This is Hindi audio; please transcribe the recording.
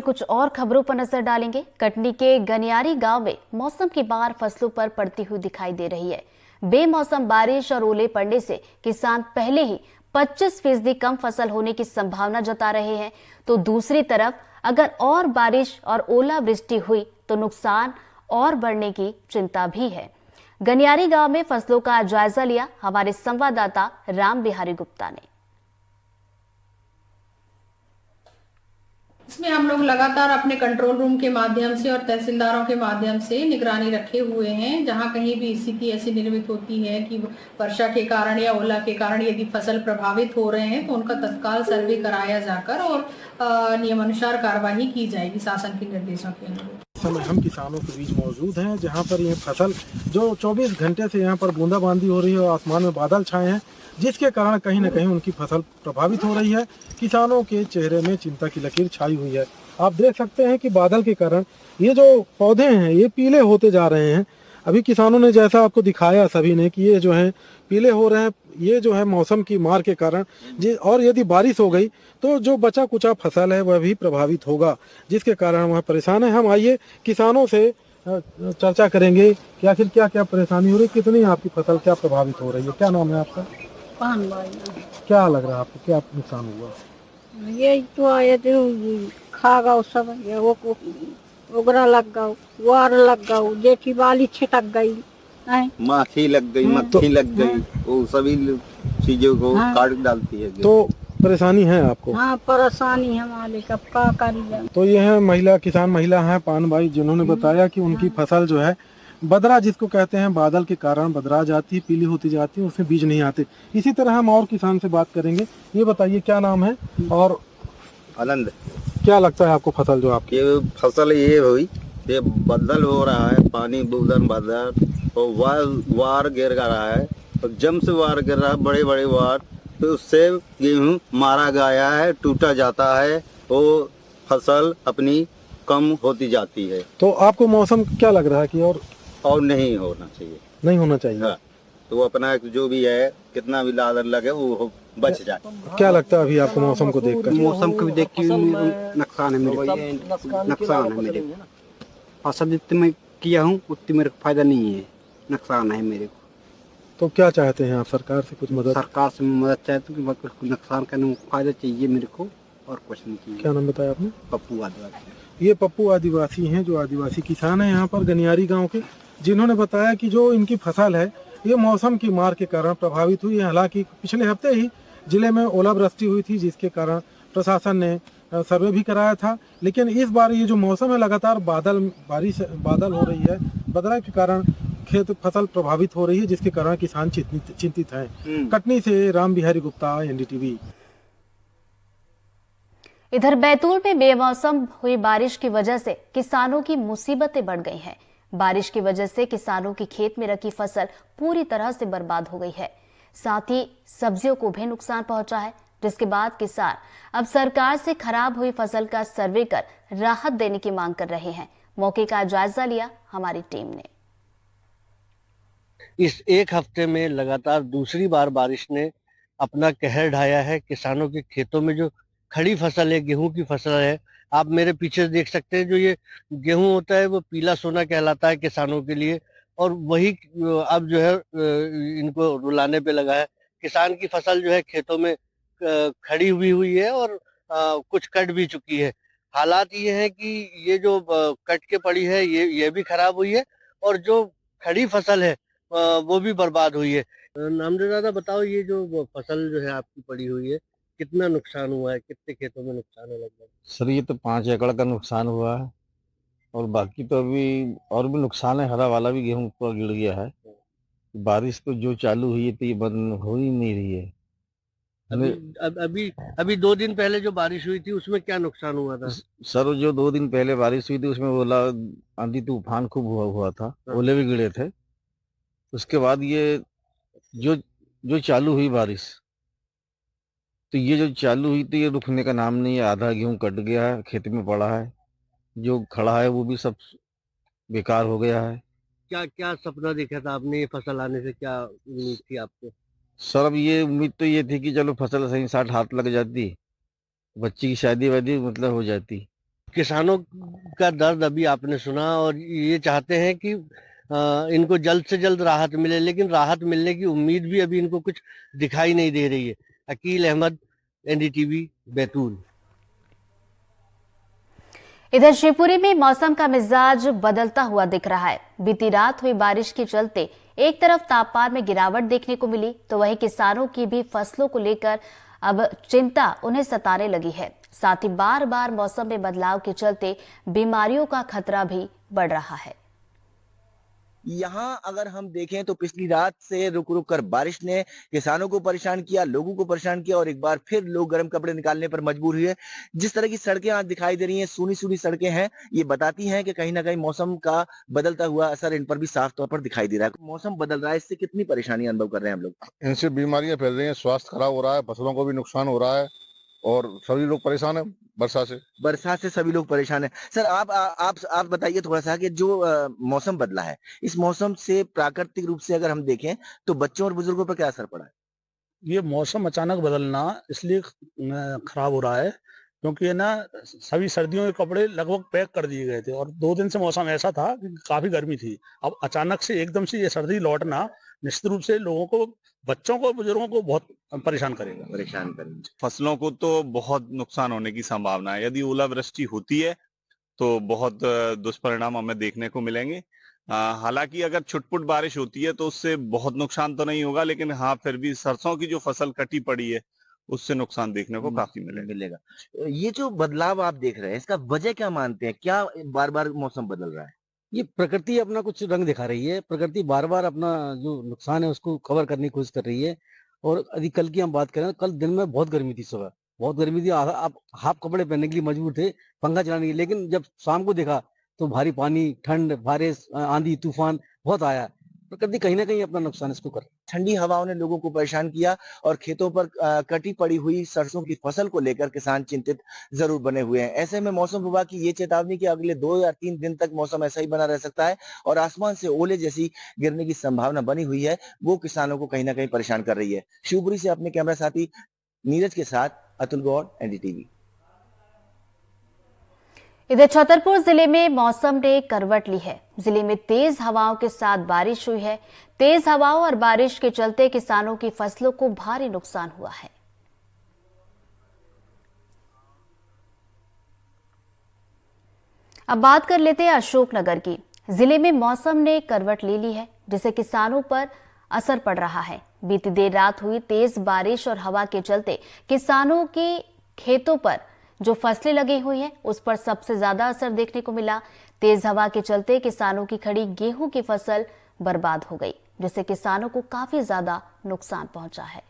कुछ और खबरों पर नजर डालेंगे। कटनी के गनियारी गांव में मौसम की मार फसलों पर पड़ती हुई दिखाई दे रही है। बेमौसम बारिश और ओले पड़ने से किसान पहले ही 25% कम फसल होने की संभावना जता रहे हैं, तो दूसरी तरफ अगर और बारिश और ओलावृष्टि हुई तो नुकसान और बढ़ने की चिंता भी है। गनियारी गांव में फसलों का जायजा लिया हमारे संवाददाता राम बिहारी गुप्ता ने। इसमें हम लोग लगातार अपने कंट्रोल रूम के माध्यम से और तहसीलदारों के माध्यम से निगरानी रखे हुए हैं। जहां कहीं भी स्थिति ऐसी निर्मित होती है कि वर्षा के कारण या ओला के कारण यदि फसल प्रभावित हो रहे हैं तो उनका तत्काल सर्वे कराया जाकर और नियमानुसार कार्रवाई की जाएगी शासन के निर्देशों के अनुरूप। समय हम किसानों के बीच मौजूद हैं जहां पर ये फसल जो 24 घंटे से यहां पर बूंदाबांदी हो रही है और आसमान में बादल छाए हैं, जिसके कारण कहीं न कहीं उनकी फसल प्रभावित हो रही है। किसानों के चेहरे में चिंता की लकीर छाई हुई है। आप देख सकते हैं कि बादल के कारण ये जो पौधे हैं ये पीले होते जा रहे हैं। अभी किसानों ने जैसा आपको दिखाया सभी ने कि ये जो है पीले हो रहे हैं, ये जो है मौसम की मार के कारण और यदि बारिश हो गई तो जो बचा कुचा फसल है वह भी प्रभावित होगा, जिसके कारण वह परेशान है। हम आइए किसानों से चर्चा करेंगे कि आखिर क्या क्या परेशानी हो रही, कितनी आपकी फसल क्या प्रभावित हो रही है। क्या नाम है आपका? पान भाई क्या लग रहा है आपको, क्या नुकसान हुआ? ये तो आए थे खा गओ सब ये वो ओगरा लग गओ, वार लग गओ, जेठी बाली छिटक गई है, माखी लग गई, मक्खी लग गई, वो सभी चीजों को काट डालती है। तो परेशानी है आपको? हाँ परेशानी है मालिक, अब का करिए। तो ये है महिला, किसान महिला है पान भाई, जिन्होंने बताया कि उनकी फसल जो है बदरा जिसको कहते हैं, बादल के कारण बदरा जाती है, पीली होती जाती है, उसमें बीज नहीं आते। इसी तरह हम और किसान से बात करेंगे। ये बताइए क्या नाम है और आनंद, क्या लगता है आपको फसल जो आपकी? ये फसल ये हुई, ये बदल हो रहा है, पानी बूंदन बादल और वार गिर रहा है और जम से वार गिर रहा है, बड़े बड़े वार, तो उससे गेहूं मारा गया है, टूटा जाता है, वो फसल अपनी कम होती जाती है। तो आपको मौसम क्या लग रहा है कि और नहीं होना चाहिए? नहीं होना चाहिए। हाँ, तो अपना जो भी है कितना भी लादर लगे वो बच जाए। क्या लगता है अभी आपको मौसम को देखकर? मौसम को देख के नुकसान है मेरे, नुकसान है मेरे। फसल जितनी मैं किया हूँ उतनी मेरे को फायदा नहीं है, नुकसान है मेरे को। तो क्या चाहते हैं आप, सरकार से कुछ मदद? सरकार से मदद चाहता हूँ कि नुकसान करने फायदा चाहिए मेरे को और कुछ नहीं चाहिए। क्या नाम बताया आपने? पप्पू आदिवासी। ये पप्पू आदिवासी हैं, जो आदिवासी किसान हैं यहाँ पर गनियारी गांव के, जिन्होंने बताया कि जो इनकी फसल है ये मौसम की मार के कारण प्रभावित हुई है। हालांकि पिछले हफ्ते ही जिले में ओलावृष्टि हुई थी, जिसके कारण प्रशासन ने सर्वे भी कराया था, लेकिन इस बार ये जो मौसम है लगातार बादल हो रही है, बदरा के कारण खेत फसल प्रभावित हो रही है, जिसके कारण किसान चिंतित हैं। कटनी से राम बिहारी गुप्ता, एनडीटीवी। इधर बैतूल में बेमौसम हुई बारिश की वजह से किसानों की मुसीबतें बढ़ गई हैं। बारिश की वजह से किसानों की खेत में रखी फसल पूरी तरह से बर्बाद हो गई है, साथ ही सब्जियों को भी नुकसान पहुंचा है, जिसके बाद किसान अब सरकार से खराब हुई फसल का सर्वे कर राहत देने की मांग कर रहे हैं। मौके का जायजा लिया हमारी टीम ने। इस एक हफ्ते में लगातार दूसरी बार बारिश ने अपना कहर ढाया है। किसानों के खेतों में जो खड़ी फसल है, गेहूं की फसल है, आप मेरे पीछे देख सकते हैं, जो ये गेहूं होता है वो पीला सोना कहलाता है किसानों के लिए, और वही अब जो है इनको रुलाने पे लगा है। किसान की फसल जो है खेतों में खड़ी हुई है और कुछ कट भी चुकी है। हालात ये है कि ये जो कट के पड़ी है ये भी खराब हुई है, और जो खड़ी फसल है वो भी बर्बाद हुई है। नामदेव दादा बताओ, ये जो फसल जो है आपकी पड़ी हुई है, कितना नुकसान हुआ है, कितने खेतों में नुकसान है लगभग? सर ये तो 5 एकड़ का नुकसान हुआ है, और बाकी तो अभी और भी नुकसान है। हरा वाला भी गेहूं पूरा गिर गया है। बारिश तो जो चालू हुई है तो ये बंद हो ही नहीं रही है। अभी 2 दिन पहले जो बारिश हुई थी उसमें क्या नुकसान हुआ था? सर जो 2 दिन पहले बारिश हुई थी उसमें ओला, आंधी तूफान खूब हुआ था, ओले भी गिरे थे। उसके बाद ये जो जो चालू हुई बारिश, तो ये जो चालू हुई थी ये रुकने का नाम नहीं है। आधा गेहूं कट गया है, खेत में पड़ा है, जो खड़ा है वो भी सब बेकार हो गया है। क्या क्या सपना देखा था आपने, ये फसल आने से क्या उम्मीद थी आपको? सर अब ये उम्मीद तो ये थी कि चलो फसल सही साथ हाथ लग जाती, बच्ची की शादी वादी मतलब हो जाती, किसानों का दर्द अभी आपने सुना और ये चाहते हैं कि इनको जल्द से जल्द राहत मिले, लेकिन राहत मिलने की उम्मीद भी अभी इनको कुछ दिखाई नहीं दे रही है। अकील अहमद, एनडीटीवी, बैतूल। इधर शिवपुरी में मौसम का मिजाज बदलता हुआ दिख रहा है। बीती रात हुई बारिश के चलते एक तरफ तापमान में गिरावट देखने को मिली, तो वहीं किसानों की भी फसलों को लेकर अब चिंता उन्हें सताने लगी है। साथ ही बार बार मौसम में बदलाव के चलते बीमारियों का खतरा भी बढ़ रहा है। यहाँ अगर हम देखें तो पिछली रात से रुक रुक कर बारिश ने किसानों को परेशान किया, लोगों को परेशान किया और एक बार फिर लोग गर्म कपड़े निकालने पर मजबूर हुए। जिस तरह की सड़कें आज दिखाई दे रही हैं, सूनी सूनी सड़कें हैं, ये बताती हैं कि कहीं ना कहीं मौसम का बदलता हुआ असर इन पर भी साफ तौर पर दिखाई दे रहा है। मौसम बदल रहा है, इससे कितनी परेशानी अनुभव कर रहे हैं हम लोग? इनसे बीमारियां फैल रही हैं, स्वास्थ्य खराब हो रहा है, फसलों को भी नुकसान हो रहा है और सभी लोग परेशान है बरसात से सभी लोग परेशान हैं। सर आप बताइए थोड़ा सा कि जो मौसम बदला है, इस मौसम से प्राकृतिक रूप से अगर हम देखें तो बच्चों और बुजुर्गों पर क्या असर पड़ा है? ये मौसम अचानक बदलना इसलिए खराब हो रहा है क्योंकि है ना, सभी सर्दियों के कपड़े लगभग पैक कर दिए गए थे और 2 दिन से मौसम ऐसा था कि काफी गर्मी थी। अब अचानक से एकदम से ये सर्दी लौटना निश्चित रूप से लोगों को, बच्चों को, बुजुर्गों को बहुत परेशान करेगा। फसलों को तो बहुत नुकसान होने की संभावना है। यदि ओलावृष्टि होती है तो बहुत दुष्परिणाम हमें देखने को मिलेंगे। हालांकि अगर छुटपुट बारिश होती है तो उससे बहुत नुकसान तो नहीं होगा, लेकिन हाँ फिर भी सरसों की जो फसल कटी पड़ी है उससे नुकसान देखने को काफी मिलेगा। ये जो बदलाव आप देख रहे हैं, इसका वजह क्या मानते हैं? क्या बार बार मौसम बदल रहा है? ये प्रकृति अपना कुछ रंग दिखा रही है। प्रकृति बार बार अपना जो नुकसान है उसको कवर करने की कोशिश कर रही है। और यदि कल की हम बात करें, कल दिन में बहुत गर्मी थी, सुबह बहुत गर्मी थी, आप हाफ कपड़े पहनने के लिए मजबूर थे, पंखा चलाने के लिए। लेकिन जब शाम को देखा तो भारी पानी, ठंड, बारिश, आंधी, तूफान बहुत आया। प्रकृति कहीं ना कहीं अपना नुकसान इसको कर। ठंडी हवाओं ने लोगों को परेशान किया और खेतों पर कटी पड़ी हुई सरसों की फसल को लेकर किसान चिंतित जरूर बने हुए हैं। ऐसे में मौसम विभाग की ये चेतावनी कि अगले 2 या 3 दिन तक मौसम ऐसा ही बना रह सकता है और आसमान से ओले जैसी गिरने की संभावना बनी हुई है, वो किसानों को कहीं ना कहीं परेशान कर रही है। शिवपुरी से अपने कैमरा साथी नीरज के साथ अतुल गौड़, एनडीटीवी। इधर छतरपुर जिले में मौसम ने करवट ली है। जिले में तेज हवाओं के साथ बारिश हुई है। तेज हवाओं और बारिश के चलते किसानों की फसलों को भारी नुकसान हुआ है। अब बात कर लेते हैं अशोकनगर की। जिले में मौसम ने करवट ले ली है, जिससे किसानों पर असर पड़ रहा है। बीती देर रात हुई तेज बारिश और हवा के चलते किसानों के खेतों पर जो फसलें लगी हुई हैं उस पर सबसे ज्यादा असर देखने को मिला। तेज हवा के चलते किसानों की खड़ी गेहूं की फसल बर्बाद हो गई, जिससे किसानों को काफी ज्यादा नुकसान पहुंचा है।